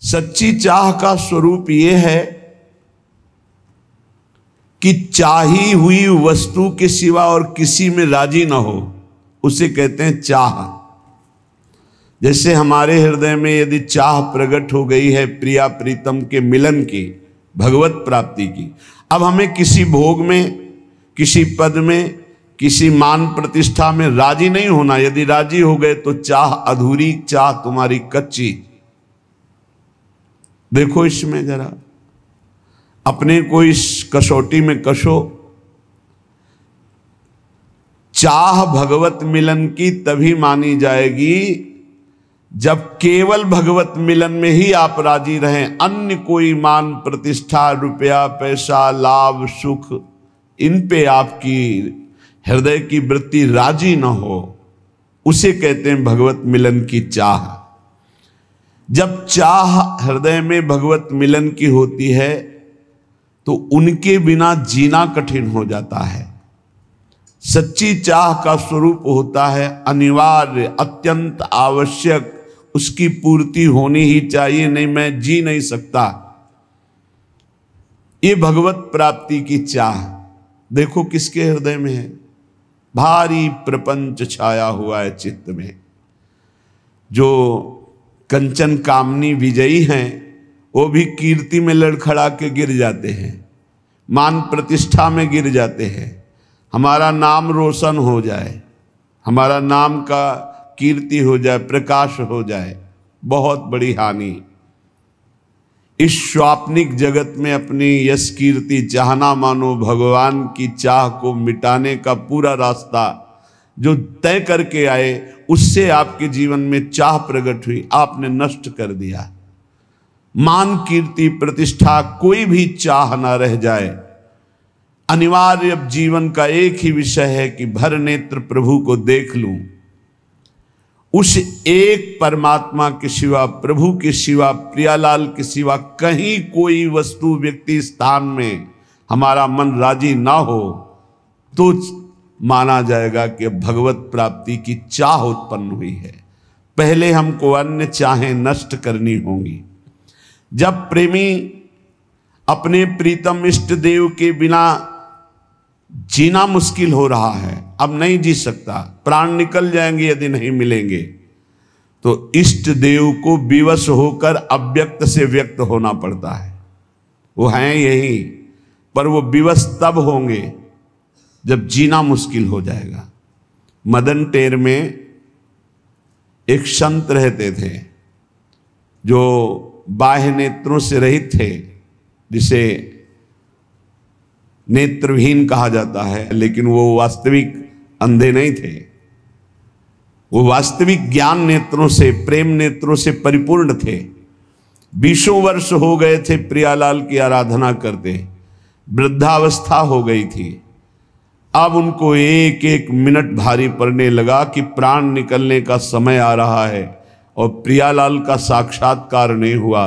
सच्ची चाह का स्वरूप ये है कि चाही हुई वस्तु के सिवा और किसी में राजी ना हो, उसे कहते हैं चाह। जैसे हमारे हृदय में यदि चाह प्रकट हो गई है प्रिया प्रीतम के मिलन की, भगवत प्राप्ति की, अब हमें किसी भोग में, किसी पद में, किसी मान प्रतिष्ठा में राजी नहीं होना। यदि राजी हो गए तो चाह अधूरी, चाह तुम्हारी कच्ची। देखो इसमें जरा अपने को इस कसौटी में कसो। चाह भगवत मिलन की तभी मानी जाएगी जब केवल भगवत मिलन में ही आप राजी रहें। अन्य कोई मान प्रतिष्ठा, रुपया पैसा, लाभ सुख, इन पे आपकी हृदय की वृत्ति राजी न हो, उसे कहते हैं भगवत मिलन की चाह। जब चाह हृदय में भगवत मिलन की होती है तो उनके बिना जीना कठिन हो जाता है। सच्ची चाह का स्वरूप होता है अनिवार्य, अत्यंत आवश्यक, उसकी पूर्ति होनी ही चाहिए, नहीं मैं जी नहीं सकता। ये भगवत प्राप्ति की चाह देखो किसके हृदय में है। भारी प्रपंच छाया हुआ है चित्त में। जो कंचन कामनी विजयी हैं वो भी कीर्ति में लड़खड़ा के गिर जाते हैं, मान प्रतिष्ठा में गिर जाते हैं। हमारा नाम रोशन हो जाए, हमारा नाम का कीर्ति हो जाए, प्रकाश हो जाए, बहुत बड़ी हानि। इस स्वाप्निक जगत में अपनी यश कीर्ति चाहना मानो भगवान की चाह को मिटाने का पूरा रास्ता जो तय करके आए, उससे आपके जीवन में चाह प्रकट हुई, आपने नष्ट कर दिया। मान कीर्ति प्रतिष्ठा कोई भी चाह ना रह जाए। अनिवार्य अब जीवन का एक ही विषय है कि भर नेत्र प्रभु को देख लूं। उस एक परमात्मा के सिवा, प्रभु के सिवा, प्रियालाल के सिवा कहीं कोई वस्तु, व्यक्ति, स्थान में हमारा मन राजी ना हो तो माना जाएगा कि भगवत प्राप्ति की चाह उत्पन्न हुई है। पहले हमको अन्य चाहें नष्ट करनी होंगी। जब प्रेमी अपने प्रीतम इष्ट देव के बिना जीना मुश्किल हो रहा है, अब नहीं जी सकता, प्राण निकल जाएंगे यदि नहीं मिलेंगे, तो इष्ट देव को विवश होकर अव्यक्त से व्यक्त होना पड़ता है। वो हैं यही, पर वो विवश तब होंगे जब जीना मुश्किल हो जाएगा। मदन टेर में एक संत रहते थे जो बाह्य नेत्रों से रहित थे, जिसे नेत्रहीन कहा जाता है, लेकिन वो वास्तविक अंधे नहीं थे। वो वास्तविक ज्ञान नेत्रों से, प्रेम नेत्रों से परिपूर्ण थे। 20 वर्ष हो गए थे प्रियालाल की आराधना करते, वृद्धावस्था हो गई थी। अब उनको एक एक मिनट भारी पड़ने लगा कि प्राण निकलने का समय आ रहा है और प्रियालाल का साक्षात्कार नहीं हुआ।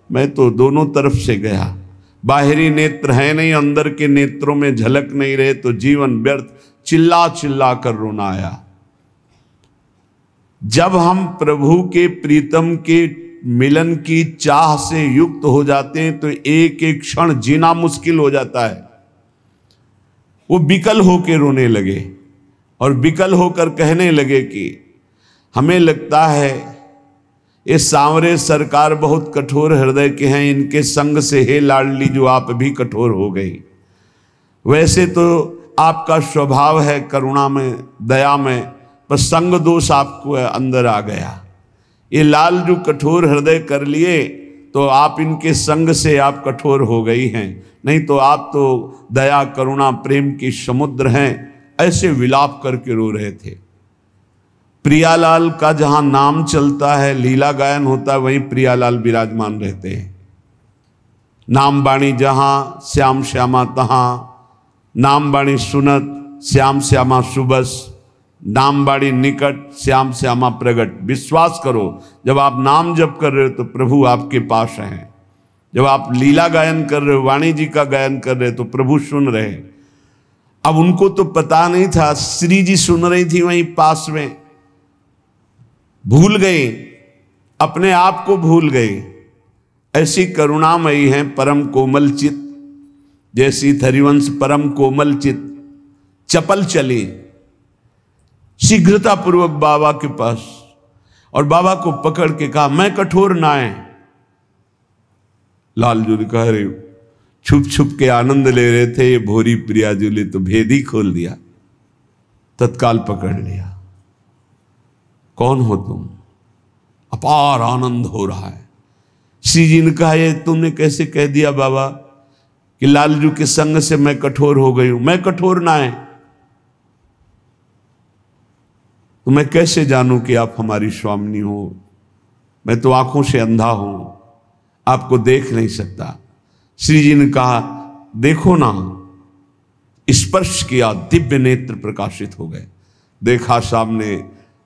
मैं तो दोनों तरफ से गया, बाहरी नेत्र है नहीं, अंदर के नेत्रों में झलक नहीं रहे, तो जीवन व्यर्थ, चिल्ला चिल्ला कर रोना आया। जब हम प्रभु के प्रीतम के मिलन की चाह से युक्त हो जाते हैं तो एक एक क्षण जीना मुश्किल हो जाता है। वो विकल होकर रोने लगे और विकल होकर कहने लगे कि हमें लगता है ये सांवरे सरकार बहुत कठोर हृदय के हैं, इनके संग से हे लाडली जो आप भी कठोर हो गई। वैसे तो आपका स्वभाव है करुणा में, दया में, पर संग दोष आपको अंदर आ गया। ये लाल जो कठोर हृदय कर लिए तो आप इनके संग से आप कठोर हो गई हैं, नहीं तो आप तो दया करुणा प्रेम की समुद्र हैं। ऐसे विलाप करके रो रहे थे। प्रियालाल का जहां नाम चलता है, लीला गायन होता है, वहीं प्रियालाल विराजमान रहते हैं। नाम बाणी जहां श्याम श्यामा तहां, नाम बाणी सुनत श्याम श्यामा सुबस, नाम बाणी निकट श्याम श्यामा प्रगट। विश्वास करो, जब आप नाम जप कर रहे हो तो प्रभु आपके पास हैं। जब आप लीला गायन कर रहे हो, वाणी जी का गायन कर रहे हो, तो प्रभु सुन रहे हैं। अब उनको तो पता नहीं था, श्री जी सुन रही थी वहीं पास में, भूल गए, अपने आप को भूल गए। ऐसी करुणामयी हैं परम कोमल चित, जैसी हरिवंश परम कोमल चित चपल चली शीघ्रता पूर्वक बाबा के पास और बाबा को पकड़ के कहा, मैं कठोर नाय। लालजू ने कहा, अरे छुप छुप के आनंद ले रहे थे ये भोरी प्रियाजू ने तो भेद ही खोल दिया, तत्काल पकड़ लिया। कौन हो तुम? अपार आनंद हो रहा है। श्री जी ने कहा, ये तुमने कैसे कह दिया बाबा कि लालजू के संग से मैं कठोर हो गई हूं? मैं कठोर ना है तो मैं कैसे जानूं कि आप हमारी स्वामिनी हो? मैं तो आंखों से अंधा हूं, आपको देख नहीं सकता। श्री जी ने कहा, देखो ना। स्पर्श किया, दिव्य नेत्र प्रकाशित हो गए। देखा सामने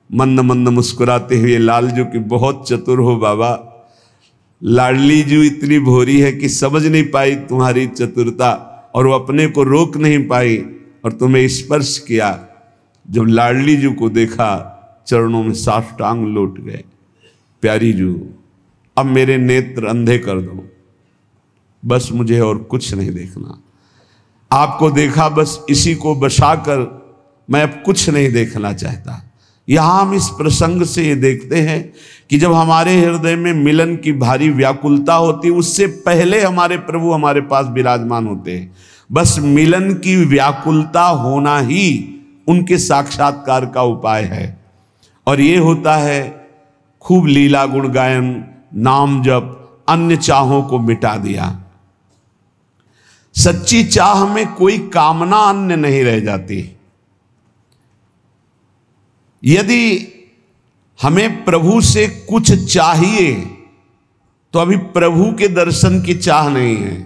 मंद मंद मुस्कुराते हुए लालजू की, बहुत चतुर हो बाबा। लाडली जू इतनी भोरी है कि समझ नहीं पाई तुम्हारी चतुरता और वो अपने को रोक नहीं पाई और तुम्हें स्पर्श किया। जब लाडली जू को देखा, चरणों में साष्टांग लौट गए। प्यारी जू, अब मेरे नेत्र अंधे कर दो, बस मुझे और कुछ नहीं देखना। आपको देखा, बस इसी को बसाकर मैं अब कुछ नहीं देखना चाहता। यहां हम इस प्रसंग से ये देखते हैं कि जब हमारे हृदय में मिलन की भारी व्याकुलता होती, उससे पहले हमारे प्रभु हमारे पास विराजमान होते हैं। बस मिलन की व्याकुलता होना ही उनके साक्षात्कार का उपाय है। और ये होता है खूब लीला गुण गायन, नाम जप, अन्य चाहों को मिटा दिया। सच्ची चाह में कोई कामना अन्य नहीं रह जाती। यदि हमें प्रभु से कुछ चाहिए तो अभी प्रभु के दर्शन की चाह नहीं है।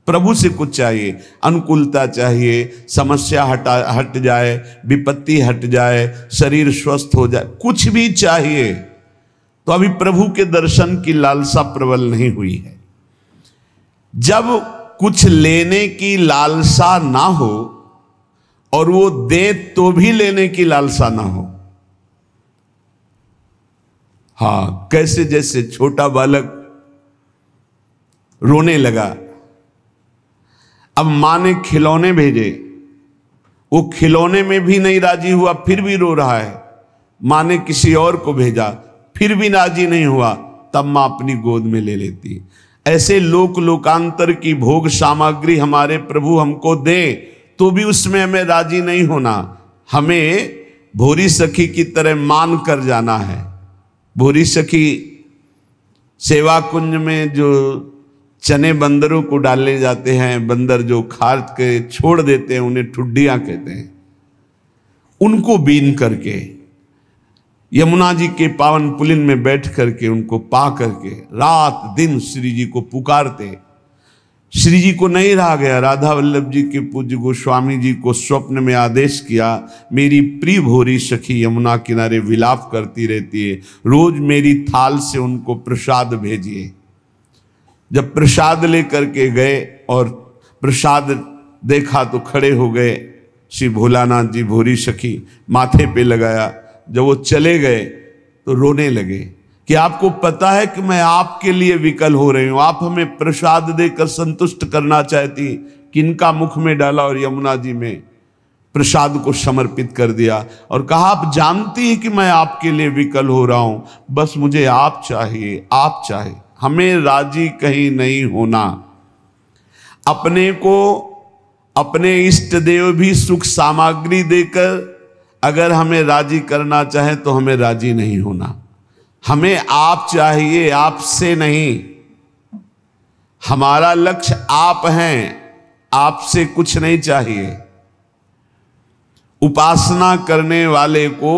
प्रभु से कुछ चाहिए, अनुकूलता चाहिए, समस्या हट जाए, विपत्ति हट जाए, शरीर स्वस्थ हो जाए, कुछ भी चाहिए तो अभी प्रभु के दर्शन की लालसा प्रबल नहीं हुई है। जब कुछ लेने की लालसा ना हो और वो दे तो भी लेने की लालसा ना हो, हाँ, कैसे जैसे छोटा बालक रोने लगा, अब मां ने खिलौने भेजे, वो खिलौने में भी नहीं राजी हुआ, फिर भी रो रहा है। मां ने किसी और को भेजा, फिर भी राजी नहीं हुआ, तब मां अपनी गोद में ले लेती। ऐसे लोक लोकांतर की भोग सामग्री हमारे प्रभु हमको दे तो भी उसमें हमें राजी नहीं होना। हमें भोरी सखी की तरह मान कर जाना है। भोरी सखी सेवा कुंज में जो चने बंदरों को डालने जाते हैं, बंदर जो खा के छोड़ देते हैं, उन्हें ठुड्डियां कहते हैं, उनको बीन करके यमुना जी के पावन पुलिन में बैठ करके उनको पा करके रात दिन श्री जी को पुकारते। श्री जी को नहीं रहा गया, राधा वल्लभ जी के पूज्य गोस्वामी जी को स्वप्न में आदेश किया, मेरी प्रिय भोरी सखी यमुना किनारे विलाप करती रहती है, रोज मेरी थाल से उनको प्रसाद भेजिए। जब प्रसाद लेकर के गए और प्रसाद देखा तो खड़े हो गए श्री भोलानाथ जी, भोरी सखी माथे पे लगाया। जब वो चले गए तो रोने लगे कि आपको पता है कि मैं आपके लिए विकल हो रही हूं, आप हमें प्रसाद देकर संतुष्ट करना चाहती, किनका मुख में डाला और यमुना जी में प्रसाद को समर्पित कर दिया और कहा, आप जानती हैं कि मैं आपके लिए विकल हो रहा हूं, बस मुझे आप चाहिए, आप चाहिए। हमें राजी कहीं नहीं होना। अपने को अपने इष्ट देव भी सुख सामग्री देकर अगर हमें राजी करना चाहे तो हमें राजी नहीं होना। हमें आप चाहिए, आपसे नहीं। हमारा लक्ष्य आप हैं, आपसे कुछ नहीं चाहिए। उपासना करने वाले को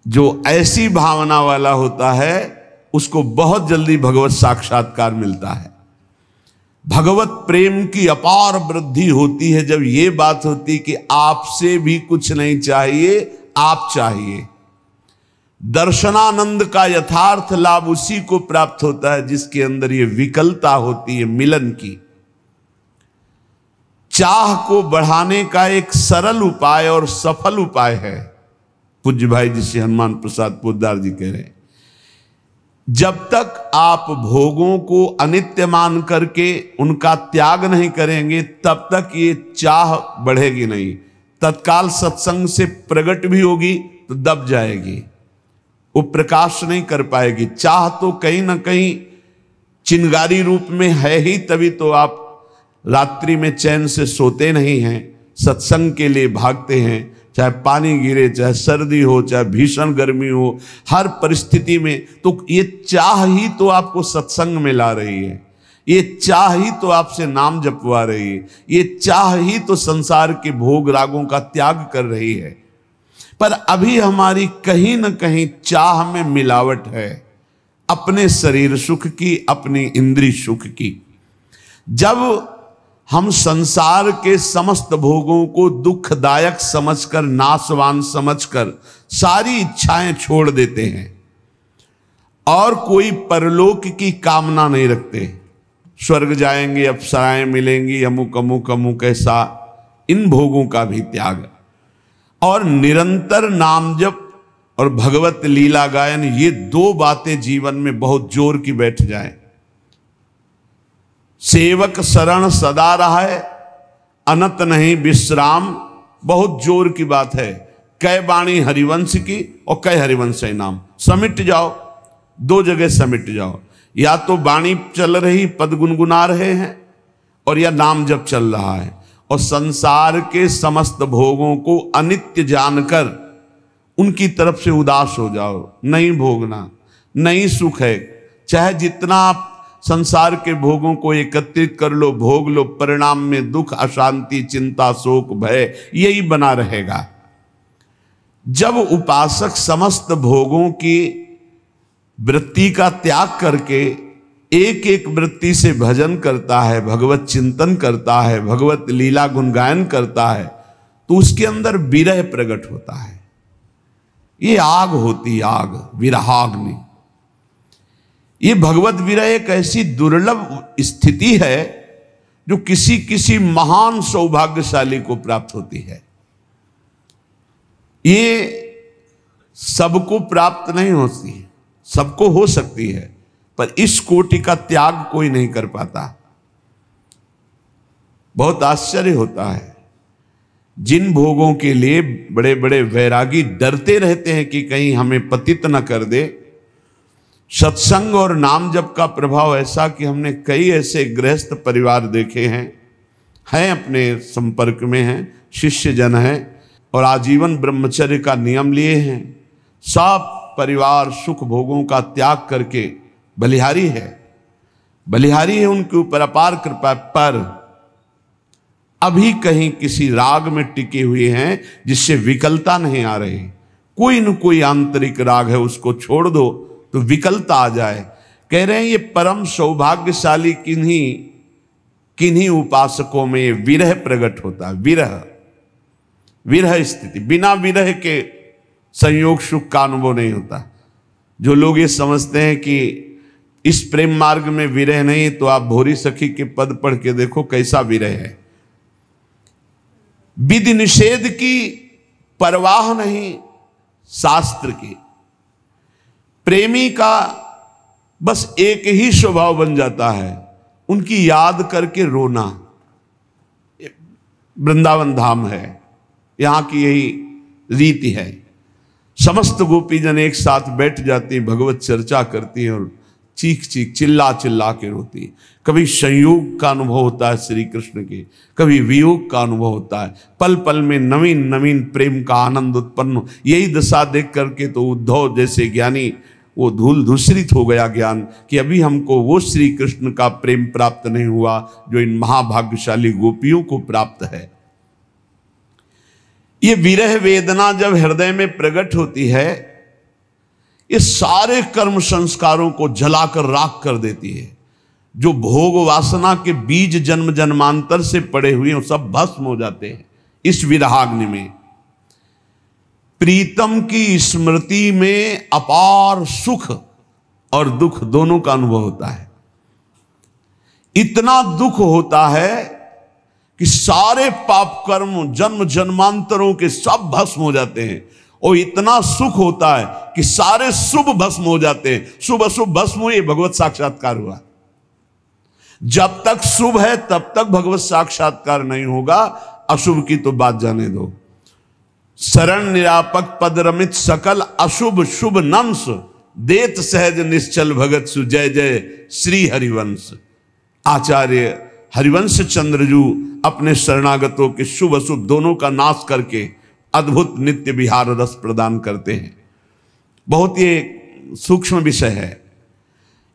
जो ऐसी भावना वाला होता है उसको बहुत जल्दी भगवत साक्षात्कार मिलता है। भगवत प्रेम की अपार वृद्धि होती है जब ये बात होती कि आपसे भी कुछ नहीं चाहिए, आप चाहिए। दर्शनानंद का यथार्थ लाभ उसी को प्राप्त होता है जिसके अंदर ये विकलता होती है मिलन की। चाह को बढ़ाने का एक सरल उपाय और सफल उपाय है। पूज्य भाई जी श्री हनुमान प्रसाद पोद्दार जी कह रहे हैं जब तक आप भोगों को अनित्य मान करके उनका त्याग नहीं करेंगे तब तक ये चाह बढ़ेगी नहीं। तत्काल सत्संग से प्रकट भी होगी तो दब जाएगी, वो प्रकाश नहीं कर पाएगी। चाह तो कहीं ना कहीं चिंगारी रूप में है ही, तभी तो आप रात्रि में चैन से सोते नहीं हैं, सत्संग के लिए भागते हैं। चाहे पानी गिरे, चाहे सर्दी हो, चाहे भीषण गर्मी हो, हर परिस्थिति में तो ये चाह ही तो आपको सत्संग में ला रही है, ये चाह ही तो आपसे नाम जपवा रही है, ये चाह ही तो संसार के भोग रागों का त्याग कर रही है। पर अभी हमारी कहीं ना कहीं चाह में मिलावट है, अपने शरीर सुख की, अपनी इंद्रिय सुख की। जब हम संसार के समस्त भोगों को दुखदायक समझकर, नाशवान समझकर सारी इच्छाएं छोड़ देते हैं और कोई परलोक की कामना नहीं रखते, स्वर्ग जाएंगे, अप्सराएं मिलेंगी, अमुक अमुक अमुक ऐसा, इन भोगों का भी त्याग और निरंतर नाम जप और भगवत लीला गायन, ये दो बातें जीवन में बहुत जोर की बैठ जाएं। सेवक शरण सदा रहा है, अनत नहीं विश्राम, बहुत जोर की बात है। कै बाणी हरिवंश की और कै हरिवंश नाम, समिट जाओ, दो जगह समिट जाओ। या तो बाणी चल रही, पद गुनगुना रहे हैं, और या नाम जप चल रहा है। और संसार के समस्त भोगों को अनित्य जानकर उनकी तरफ से उदास हो जाओ। नहीं भोगना, नहीं सुख है, चाहे जितना आप संसार के भोगों को एकत्रित कर लो, भोग लो, परिणाम में दुख, अशांति, चिंता, शोक, भय यही बना रहेगा। जब उपासक समस्त भोगों की वृत्ति का त्याग करके एक एक वृत्ति से भजन करता है, भगवत चिंतन करता है, भगवत लीला गुणगायन करता है, तो उसके अंदर विरह प्रकट होता है। ये आग होती, आग, विरहाग्नि। ये भगवत विरह एक ऐसी दुर्लभ स्थिति है जो किसी किसी महान सौभाग्यशाली को प्राप्त होती है। ये सबको प्राप्त नहीं होती, सबको हो सकती है, पर इस कोटि का त्याग कोई नहीं कर पाता। बहुत आश्चर्य होता है, जिन भोगों के लिए बड़े बड़े वैरागी डरते रहते हैं कि कहीं हमें पतित न कर दे, सत्संग और नाम जप का प्रभाव ऐसा कि हमने कई ऐसे गृहस्थ परिवार देखे हैं अपने संपर्क में हैं, शिष्य जन हैं और आजीवन ब्रह्मचर्य का नियम लिए हैं। सब परिवार सुख भोगों का त्याग करके बलिहारी है, बलिहारी है, उनके ऊपर अपार कृपा, पर अभी कहीं किसी राग में टिके हुए हैं जिससे विकलता नहीं आ रही। कोई न कोई आंतरिक राग है, उसको छोड़ दो तो विकलता आ जाए। कह रहे हैं ये परम सौभाग्यशाली किन्हीं उपासकों में ये विरह प्रकट होता है। विरह स्थिति, बिना विरह के संयोग सुख का अनुभव नहीं होता। जो लोग ये समझते हैं कि इस प्रेम मार्ग में विरह नहीं, तो आप भोरी सखी के पद पढ़ के देखो कैसा विरह है। विधि निषेध की परवाह नहीं शास्त्र की, प्रेमी का बस एक ही स्वभाव बन जाता है, उनकी याद करके रोना। वृंदावन धाम है, यहां की यही रीति है। समस्त गोपीजन एक साथ बैठ जाती, भगवत चर्चा करती है और चीख चीख चिल्ला चिल्ला के रोती। कभी संयोग का अनुभव होता है श्री कृष्ण के, कभी वियोग का अनुभव होता है। पल पल में नवीन नवीन प्रेम का आनंद उत्पन्न। यही दशा देख करके तो उद्धव जैसे ज्ञानी वो धूल धूसरित हो गया ज्ञान कि अभी हमको वो श्री कृष्ण का प्रेम प्राप्त नहीं हुआ जो इन महाभाग्यशाली गोपियों को प्राप्त है। ये विरह वेदना जब हृदय में प्रकट होती है, ये सारे कर्म संस्कारों को जलाकर राख कर देती है। जो भोग वासना के बीज जन्म जन्मांतर से पड़े हुए हैं, सब भस्म हो जाते हैं इस विरहाग्नि में। प्रीतम की स्मृति में अपार सुख और दुख दोनों का अनुभव होता है। इतना दुख होता है कि सारे पाप कर्म जन्म जन्मांतरों के सब भस्म हो जाते हैं और इतना सुख होता है कि सारे शुभ भस्म हो जाते हैं। शुभ अशुभ भस्म हुए, भगवत साक्षात्कार हुआ। जब तक शुभ है तब तक भगवत साक्षात्कार नहीं होगा, अशुभ की तो बात जाने दो। शरण निरापक पद रमित सकल अशुभ शुभ नंस, देत सहज निश्चल भगत सु जय जय श्री हरिवंश। आचार्य हरिवंश चंद्रजू अपने शरणागतों के शुभ अशुभ दोनों का नाश करके अद्भुत नित्य विहार रस प्रदान करते हैं। बहुत ये सूक्ष्म विषय है।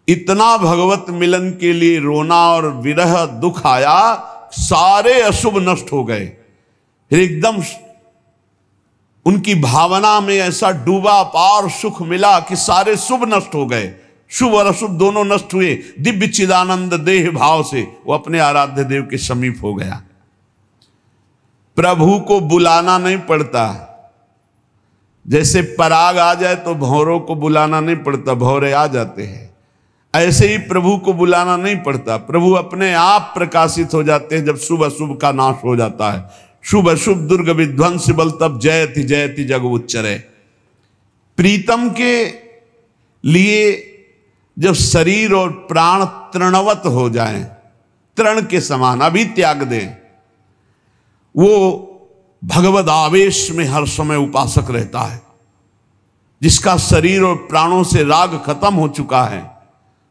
इतना भगवत मिलन के लिए रोना और विरह दुख आया, सारे अशुभ नष्ट हो गए। फिर एकदम उनकी भावना में ऐसा डूबा पार सुख मिला कि सारे शुभ नष्ट हो गए। शुभ और अशुभ दोनों नष्ट हुए। दिव्य चिदानंद देह भाव से वो अपने आराध्य देव के समीप हो गया। प्रभु को बुलाना नहीं पड़ता। जैसे पराग आ जाए तो भौरों को बुलाना नहीं पड़ता, भौरे आ जाते हैं। ऐसे ही प्रभु को बुलाना नहीं पड़ता, प्रभु अपने आप प्रकाशित हो जाते हैं जब शुभ अशुभ का नाश हो जाता है। शुभ अशुभ दुर्ग विध्वंस बल तब जयति जग उच्चरे। प्रीतम के लिए जब शरीर और प्राण तृणवत हो जाएं, तृण के समान अभी त्याग दें, वो भगवद आवेश में हर समय उपासक रहता है। जिसका शरीर और प्राणों से राग खत्म हो चुका है,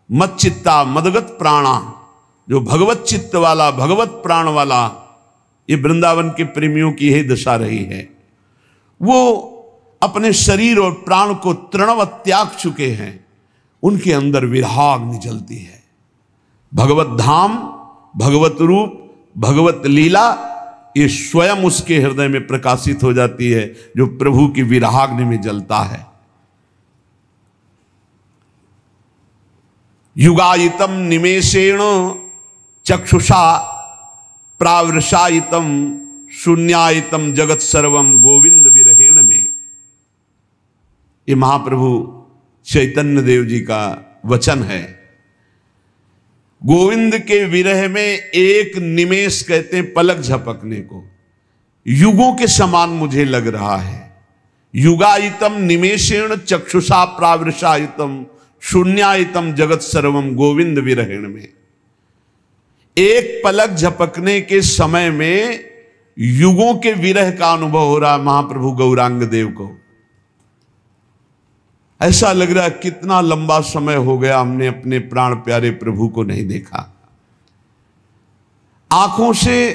मत चित्ता मदगत प्राणा, जो भगवत चित्त वाला भगवत प्राण वाला, ये वृंदावन के प्रेमियों की यही दशा रही है। वो अपने शरीर और प्राण को तृणवत त्याग चुके हैं, उनके अंदर विराग निजलती है। भगवत धाम, भगवत रूप, भगवत लीला, ये स्वयं उसके हृदय में प्रकाशित हो जाती है जो प्रभु की विराग्नि में जलता है। युगायितम निमेषेण चक्षुषा प्रावृषायितम शून्यायितम जगत सर्वम गोविंद विरहेण में, ये महाप्रभु चैतन्य देव जी का वचन है। गोविंद के विरह में एक निमेष कहते हैं पलक झपकने को, युगों के समान मुझे लग रहा है। युगायितम निमेषेण चक्षुषा प्रावृषायितम शून्यायितम जगत सर्वम गोविंद विरहेण में, एक पलक झपकने के समय में युगों के विरह का अनुभव हो रहा है महाप्रभु गौरांग देव को। ऐसा लग रहा है कितना लंबा समय हो गया हमने अपने प्राण प्यारे प्रभु को नहीं देखा। आंखों से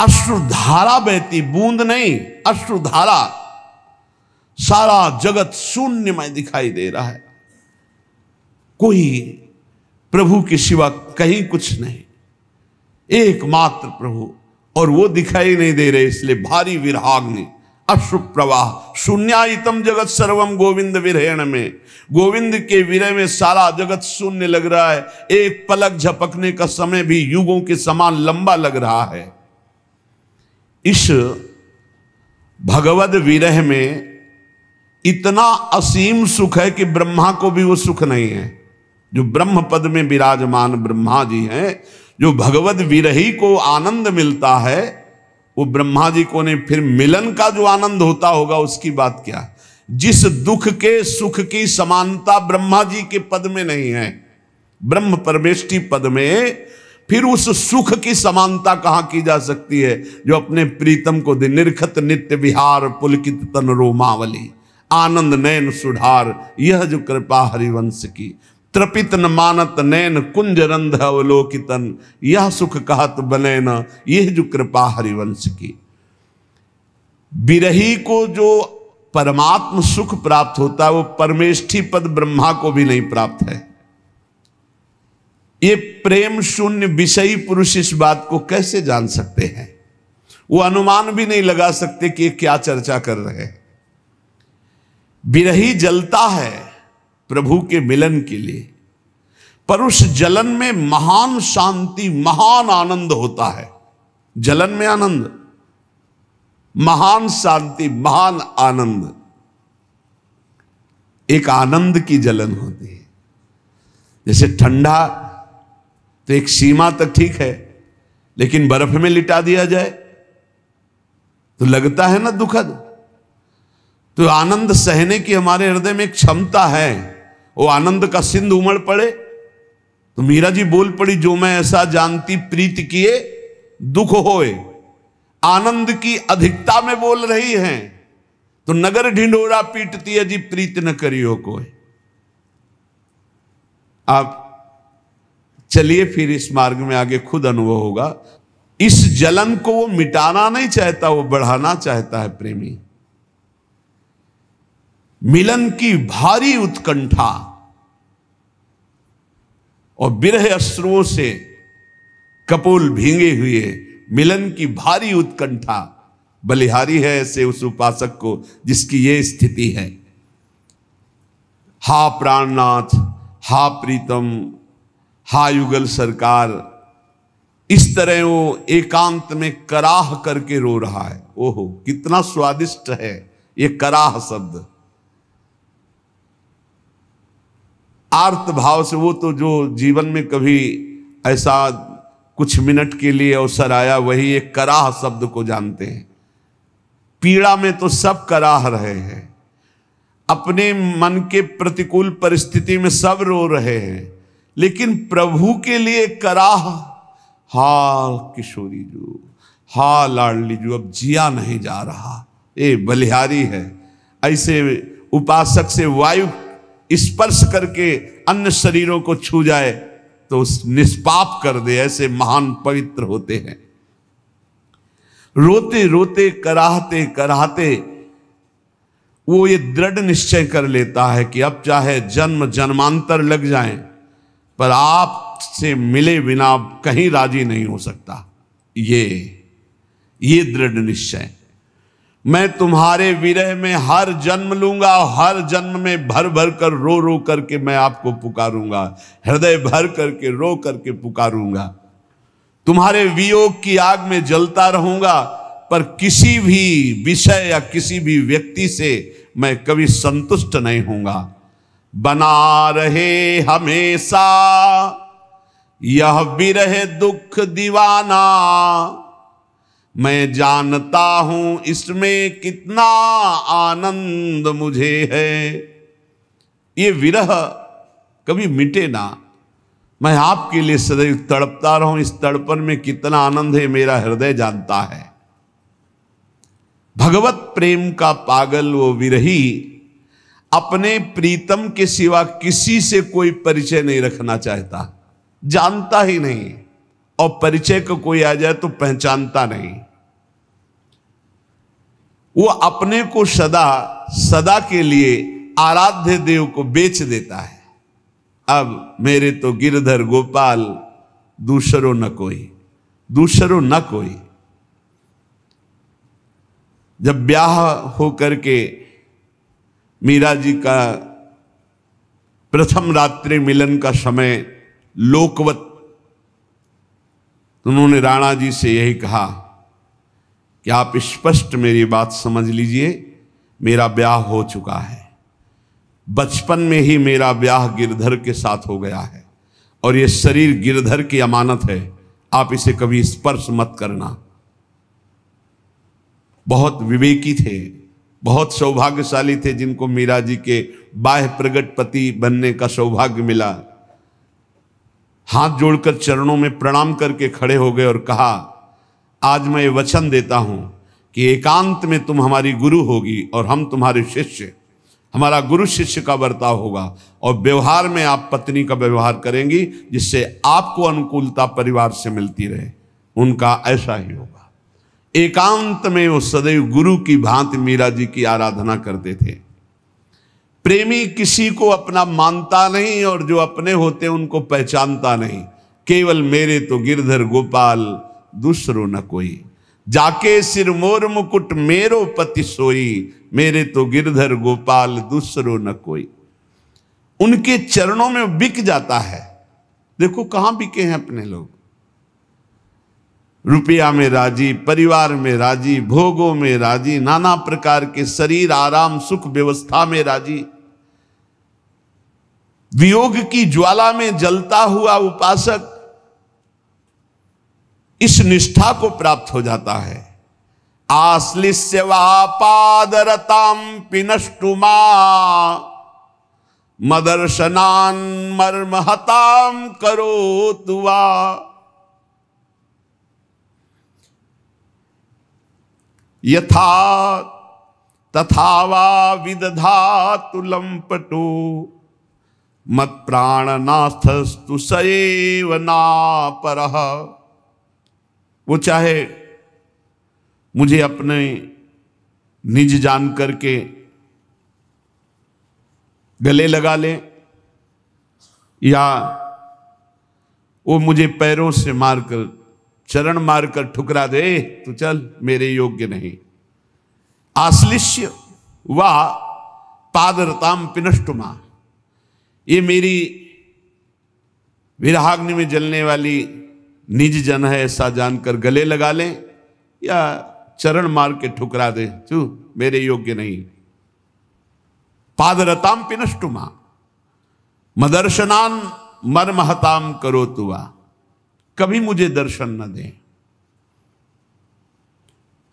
अश्रुधारा बहती, बूंद नहीं अश्रुधारा। सारा जगत शून्यमय दिखाई दे रहा है, कोई प्रभु के सिवा कहीं कुछ नहीं, एकमात्र प्रभु, और वो दिखाई नहीं दे रहे, इसलिए भारी विराग्नि अश्रु प्रवाह। शून्यायितम जगत सर्वम गोविंद विरहेण में, गोविंद के विरह में सारा जगत शून्य लग रहा है। एक पलक झपकने का समय भी युगों के समान लंबा लग रहा है। इस भगवद विरह में इतना असीम सुख है कि ब्रह्मा को भी वो सुख नहीं है। जो ब्रह्म पद में विराजमान ब्रह्मा जी हैं, जो भगवद विरही को आनंद मिलता है, वो ब्रह्मा जी को नहीं। फिर मिलन का जो आनंद होता होगा उसकी बात क्या। जिस दुख के सुख की समानता ब्रह्मा जी के पद में नहीं है, ब्रह्म परमेष्टि पद में, फिर उस सुख की समानता कहां की जा सकती है जो अपने प्रीतम को दे। निरखत नित्य विहार पुलकित तन रोमावली, आनंद नयन सुधार, यह जो कृपा हरिवंश की। त्रपित न मानत नैन कुंज रंध अवलोकितन, यह सुख कहत बने न, यह जो कृपा हरिवंश की। विरही को जो परमात्म सुख प्राप्त होता है वो परमेष्ठी पद ब्रह्मा को भी नहीं प्राप्त है। ये प्रेम शून्य विषयी पुरुष इस बात को कैसे जान सकते हैं। वो अनुमान भी नहीं लगा सकते कि ये क्या चर्चा कर रहे हैं। विरही जलता है प्रभु के मिलन के लिए, पर उस जलन में महान शांति महान आनंद होता है। जलन में आनंद, महान शांति महान आनंद, एक आनंद की जलन होती है। जैसे ठंडा तो एक सीमा तक ठीक है, लेकिन बर्फ में लिटा दिया जाए तो लगता है ना दुखद। तो आनंद सहने की हमारे हृदय में एक क्षमता है। वो आनंद का सिंध उमड़ पड़े तो मीरा जी बोल पड़ी, जो मैं ऐसा जानती प्रीत किए दुख होए। आनंद की अधिकता में बोल रही हैं। तो नगर ढिंढोरा पीटती है जी प्रीत न करियो कोई। आप चलिए फिर इस मार्ग में आगे खुद अनुभव होगा। इस जलन को वो मिटाना नहीं चाहता, वो बढ़ाना चाहता है प्रेमी। मिलन की भारी उत्कंठा और विरह अश्रुओं से कपोल भींगे हुए मिलन की भारी उत्कंठा बलिहारी है ऐसे उस उपासक को जिसकी ये स्थिति है। हा प्राणनाथ, हा प्रीतम, हा युगल सरकार, इस तरह वो एकांत में कराह करके रो रहा है। ओहो कितना स्वादिष्ट है ये कराह शब्द। आर्त भाव से, वो तो जो जीवन में कभी ऐसा कुछ मिनट के लिए अवसर आया वही एक कराह शब्द को जानते हैं। पीड़ा में तो सब कराह रहे हैं, अपने मन के प्रतिकूल परिस्थिति में सब रो रहे हैं, लेकिन प्रभु के लिए कराह, हा किशोरी जो, हा लाडली जो, अब जिया नहीं जा रहा। ये बलिहारी है। ऐसे उपासक से वायु स्पर्श करके अन्य शरीरों को छू जाए तो निष्पाप कर दे, ऐसे महान पवित्र होते हैं। रोते रोते कराहते कराहते वो ये दृढ़ निश्चय कर लेता है कि अब चाहे जन्म जन्मांतर लग जाएं पर आपसे मिले बिना कहीं राजी नहीं हो सकता। ये दृढ़ निश्चय, मैं तुम्हारे विरह में हर जन्म लूंगा, हर जन्म में भर भर कर रो रो करके मैं आपको पुकारूंगा, हृदय भर करके रो करके पुकारूंगा। तुम्हारे वियोग की आग में जलता रहूंगा, पर किसी भी विषय या किसी भी व्यक्ति से मैं कभी संतुष्ट नहीं होऊंगा। बना रहे हमेशा यह विरह दुख दीवाना, मैं जानता हूं इसमें कितना आनंद मुझे है। ये विरह कभी मिटे ना, मैं आपके लिए सदैव तड़पता रहूं, इस तड़पन में कितना आनंद है मेरा हृदय जानता है। भगवत प्रेम का पागल वो विरही अपने प्रीतम के सिवा किसी से कोई परिचय नहीं रखना चाहता, जानता ही नहीं, और परिचय को कोई आ जाए तो पहचानता नहीं। वो अपने को सदा सदा के लिए आराध्य देव को बेच देता है। अब मेरे तो गिरधर गोपाल दूसरो न कोई, दूसरो न कोई। जब ब्याह हो करके मीरा जी का प्रथम रात्रि मिलन का समय लोकवत, उन्होंने राणा जी से यही कहा कि आप स्पष्ट मेरी बात समझ लीजिए, मेरा ब्याह हो चुका है। बचपन में ही मेरा ब्याह गिरधर के साथ हो गया है और ये शरीर गिरधर की अमानत है, आप इसे कभी स्पर्श मत करना। बहुत विवेकी थे, बहुत सौभाग्यशाली थे जिनको मीरा जी के बाह्य प्रगट पति बनने का सौभाग्य मिला। हाथ जोड़कर चरणों में प्रणाम करके खड़े हो गए और कहा, आज मैं ये वचन देता हूं कि एकांत में तुम हमारी गुरु होगी और हम तुम्हारे शिष्य, हमारा गुरु शिष्य का बर्ताव होगा और व्यवहार में आप पत्नी का व्यवहार करेंगी जिससे आपको अनुकूलता परिवार से मिलती रहे। उनका ऐसा ही होगा। एकांत में वो सदैव गुरु की भांति मीरा जी की आराधना करते थे। प्रेमी किसी को अपना मानता नहीं और जो अपने होते उनको पहचानता नहीं। केवल मेरे तो गिरधर गोपाल दूसरो न कोई, जाके सिर मोर मुकुट मेरो पति सोई, मेरे तो गिरधर गोपाल दूसरो न कोई। उनके चरणों में बिक जाता है। देखो कहां बिके हैं अपने लोग, रुपया में राजी, परिवार में राजी, भोगों में राजी, नाना प्रकार के शरीर आराम सुख व्यवस्था में राजी। वियोग की ज्वाला में जलता हुआ उपासक इस निष्ठा को प्राप्त हो जाता है। आश्लिष्य वा पादरतां पिनष्टुमा मदर्शनान् मर्महतां करोतु वा। यथा तथा वा विदधातु लंपटो मत प्राणनाथस्तु सएव नापरः। वो चाहे मुझे अपने निज जान करके गले लगा ले, या वो मुझे पैरों से मारकर चरण मारकर ठुकरा दे, तो चल मेरे योग्य नहीं। आश्लिष्य वा पादरताम पिनष्टुमा, ये मेरी विरहाग्नि में जलने वाली निज जन है ऐसा जानकर गले लगा लें, या चरण मार के ठुकरा दे, तू मेरे योग्य नहीं। पादरताम पिनष्टुमा मदर्शनान मर्महताम करोतु वा, कभी मुझे दर्शन न दें।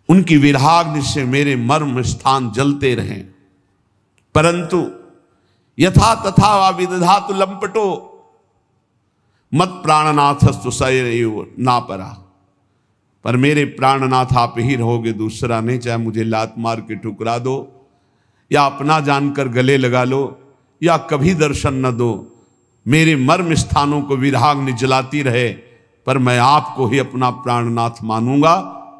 उनकी विरहाग्नि से मेरे मर्म स्थान जलते रहें, परंतु यथा तथा वा विदधातु लंपटो मत प्राणनाथस्तु सएव नापरा। पर मेरे प्राणनाथ आप ही रहोगे, दूसरा नहीं। चाहे मुझे लात मार के ठुकरा दो, या अपना जानकर गले लगा लो, या कभी दर्शन न दो, मेरे मर्म स्थानों को विरहाग्नि जलाती रहे, पर मैं आपको ही अपना प्राणनाथ मानूंगा।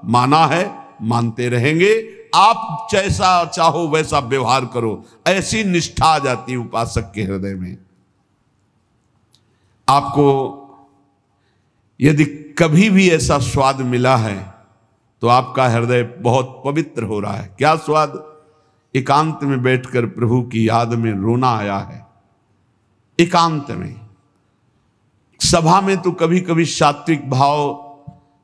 माना है, मानते रहेंगे। आप जैसा चाहो वैसा व्यवहार करो, ऐसी निष्ठा आ जाती है उपासक के हृदय में। आपको यदि कभी भी ऐसा स्वाद मिला है तो आपका हृदय बहुत पवित्र हो रहा है। क्या स्वाद? एकांत में बैठकर प्रभु की याद में रोना आया है। एकांत में, सभा में तो कभी कभी सात्विक भाव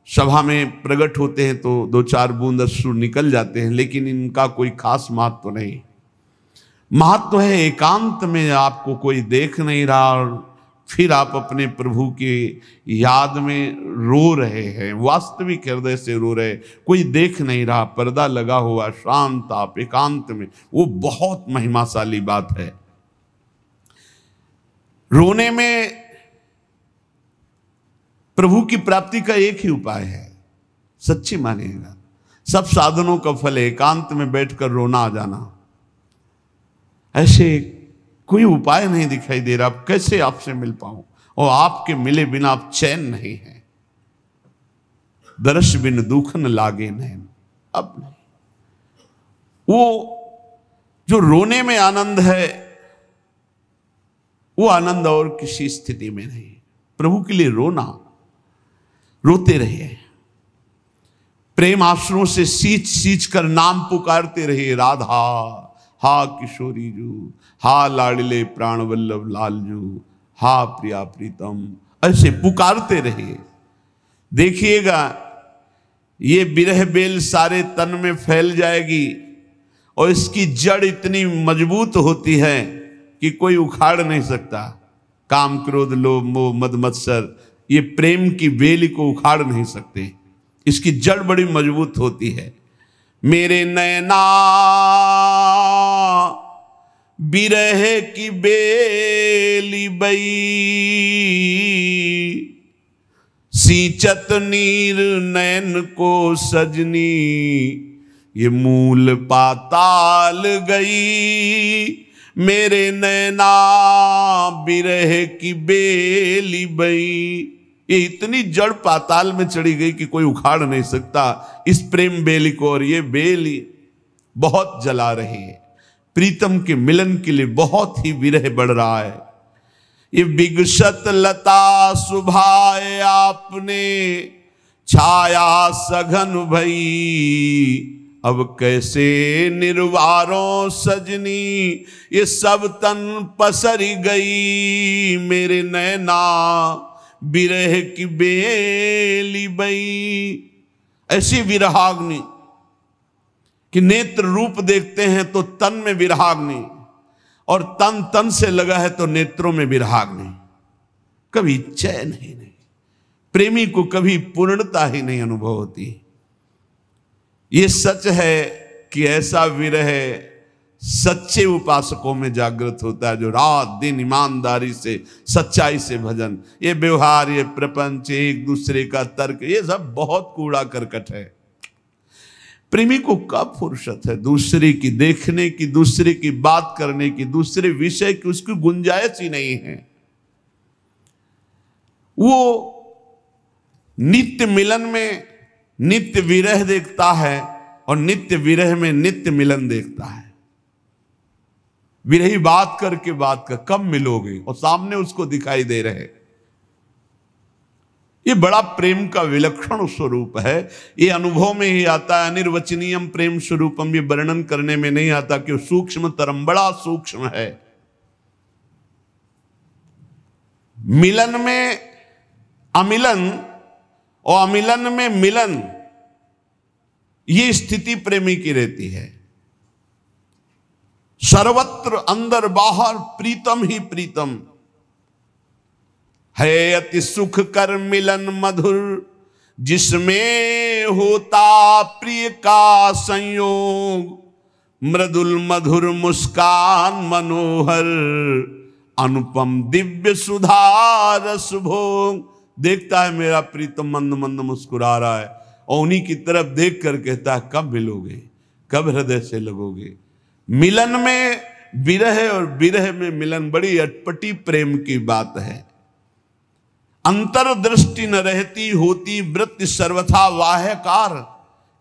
सभा में प्रकट होते हैं तो दो चार बूंद अश्रु निकल जाते हैं, लेकिन इनका कोई खास महत्व नहीं। महत्व है एकांत में आपको कोई देख नहीं रहा और फिर आप अपने प्रभु की याद में रो रहे हैं, वास्तविक हृदय से रो रहे, कोई देख नहीं रहा, पर्दा लगा हुआ, शांत आप एकांत में, वो बहुत महिमाशाली बात है। रोने में प्रभु की प्राप्ति का एक ही उपाय है, सच्ची मानिएगा। सब साधनों का फल है एकांत में बैठकर रोना आ जाना। ऐसे कोई उपाय नहीं दिखाई दे रहा, कैसे आपसे मिल पाऊं, और आपके मिले बिना आप चैन नहीं है। दर्श बिन दुख न लागे नैन, अब नहीं। वो जो रोने में आनंद है, वो आनंद और किसी स्थिति में नहीं। प्रभु के लिए रोना, रोते रहिए, प्रेम आश्रुओं से सींच सींच कर नाम पुकारते रहिए। राधा, हा किशोरी जू, हा लाडले प्राण वल्लभ लालजू, हा प्रिया प्रीतम, ऐसे पुकारते रहिए। देखिएगा ये विरह बेल सारे तन में फैल जाएगी, और इसकी जड़ इतनी मजबूत होती है कि कोई उखाड़ नहीं सकता। काम क्रोध लोभ मोह मद मत्सर, ये प्रेम की बेल को उखाड़ नहीं सकते, इसकी जड़ बड़ी मजबूत होती है। मेरे नैना बिरह की बेली बई, सींचत नीर नैन को सजनी, ये मूल पाताल गई। मेरे नैना बिरह की बेली बई, ये इतनी जड़ पाताल में चढ़ी गई कि कोई उखाड़ नहीं सकता इस प्रेम बेली को। और ये बेली बहुत जला रही है, प्रीतम के मिलन के लिए बहुत ही विरह बढ़ रहा है। ये विगसत लता सुभाए आपने, छाया सघन भई, अब कैसे निर्वारों सजनी, ये सब तन पसरी गई। मेरे नैना बिरह की बेली बई, ऐसी विरहाग्नि कि नेत्र रूप देखते हैं तो तन में विरहाग्नि, और तन तन से लगा है तो नेत्रों में विरहाग्नि। कभी चैन ही नहीं, प्रेमी को कभी पूर्णता ही नहीं अनुभव होती। ये सच है कि ऐसा विरह सच्चे उपासकों में जागृत होता है, जो रात दिन ईमानदारी से सच्चाई से भजन, ये व्यवहार, ये प्रपंच, एक दूसरे का तर्क, ये सब बहुत कूड़ा करकट है। प्रेमी को कब फुर्सत है दूसरे की देखने की, दूसरे की बात करने की, दूसरे विषय की उसकी गुंजाइश ही नहीं है। वो नित्य मिलन में नित्य विरह देखता है और नित्य विरह में नित्य मिलन देखता है। विरही बात करके बात कर, कब मिलोगे, और सामने उसको दिखाई दे रहे। ये बड़ा प्रेम का विलक्षण स्वरूप है। ये अनुभव में ही आता है। अनिर्वचनीयम प्रेम स्वरूपम, ये वर्णन करने में नहीं आता कि सूक्ष्म तरम, बड़ा सूक्ष्म है। मिलन में अमिलन और अमिलन में मिलन, ये स्थिति प्रेमी की रहती है। सर्वत्र अंदर बाहर प्रीतम ही प्रीतम है, अति सुख कर मिलन मधुर, जिसमें होता प्रिय का संयोग, मृदुल मधुर मुस्कान मनोहर, अनुपम दिव्य सुधा रस भोग। देखता है मेरा प्रीतम मंद मंद मुस्कुरा रहा है, और उन्हीं की तरफ देख कर कहता है कब मिलोगे, कब हृदय से लगोगे। मिलन में विरह और विरह में मिलन, बड़ी अटपटी प्रेम की बात है। अंतर्दृष्टि न रहती, होती वृत्ति सर्वथा वाह्यकार,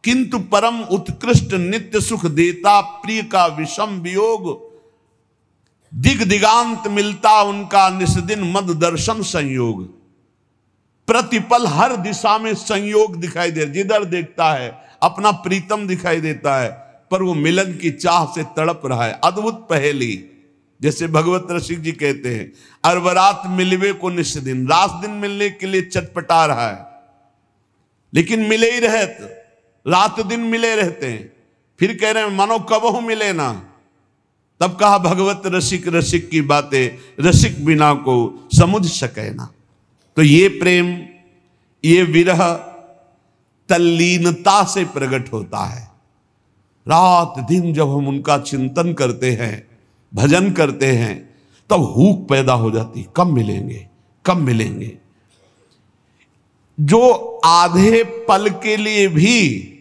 किंतु परम उत्कृष्ट नित्य सुख देता प्रिय का विषम वियोग, दिग दिगांत मिलता उनका निस्दिन मद दर्शन संयोग। प्रतिपल हर दिशा में संयोग दिखाई दे, जिधर देखता है अपना प्रीतम दिखाई देता है, पर वो मिलन की चाह से तड़प रहा है। अद्भुत पहेली, जैसे भगवत रसिक जी कहते हैं, अरबरात मिलवे को निश दिन, रात दिन मिलने के लिए चटपटा रहा है, लेकिन मिले ही रहते, रात दिन मिले रहते हैं। फिर कह रहे हैं मानो कबहू मिले ना। तब कहा भगवत रसिक रसिक की बातें, रसिक बिना को समझ सके ना। तो ये प्रेम, ये विरह तल्लीनता से प्रकट होता है। रात दिन जब हम उनका चिंतन करते हैं, भजन करते हैं, तब हुक पैदा हो जाती, कब मिलेंगे, कब मिलेंगे। जो आधे पल के लिए भी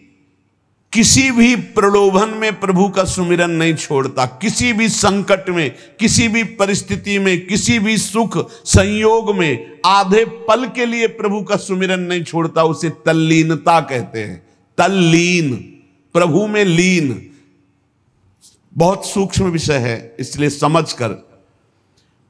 किसी भी प्रलोभन में प्रभु का सुमिरन नहीं छोड़ता, किसी भी संकट में, किसी भी परिस्थिति में, किसी भी सुख संयोग में आधे पल के लिए प्रभु का सुमिरन नहीं छोड़ता, उसे तल्लीनता कहते हैं। तल्लीन, प्रभु में लीन, बहुत सूक्ष्म विषय है, इसलिए समझकर।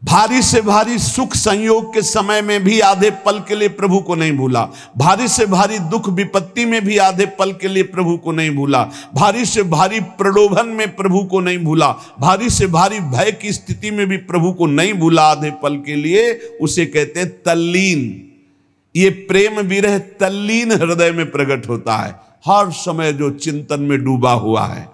भारी से भारी सुख संयोग के समय में भी आधे पल के लिए प्रभु को नहीं भूला, भारी से भारी दुख विपत्ति में भी आधे पल के लिए प्रभु को नहीं भूला, भारी से भारी प्रलोभन में प्रभु को नहीं भूला, भारी से भारी भय की स्थिति में भी प्रभु को नहीं भूला आधे पल के लिए, उसे कहते हैं तल्लीन। ये प्रेम विरह तल्लीन हृदय में प्रकट होता है, हर समय जो चिंतन में डूबा हुआ है।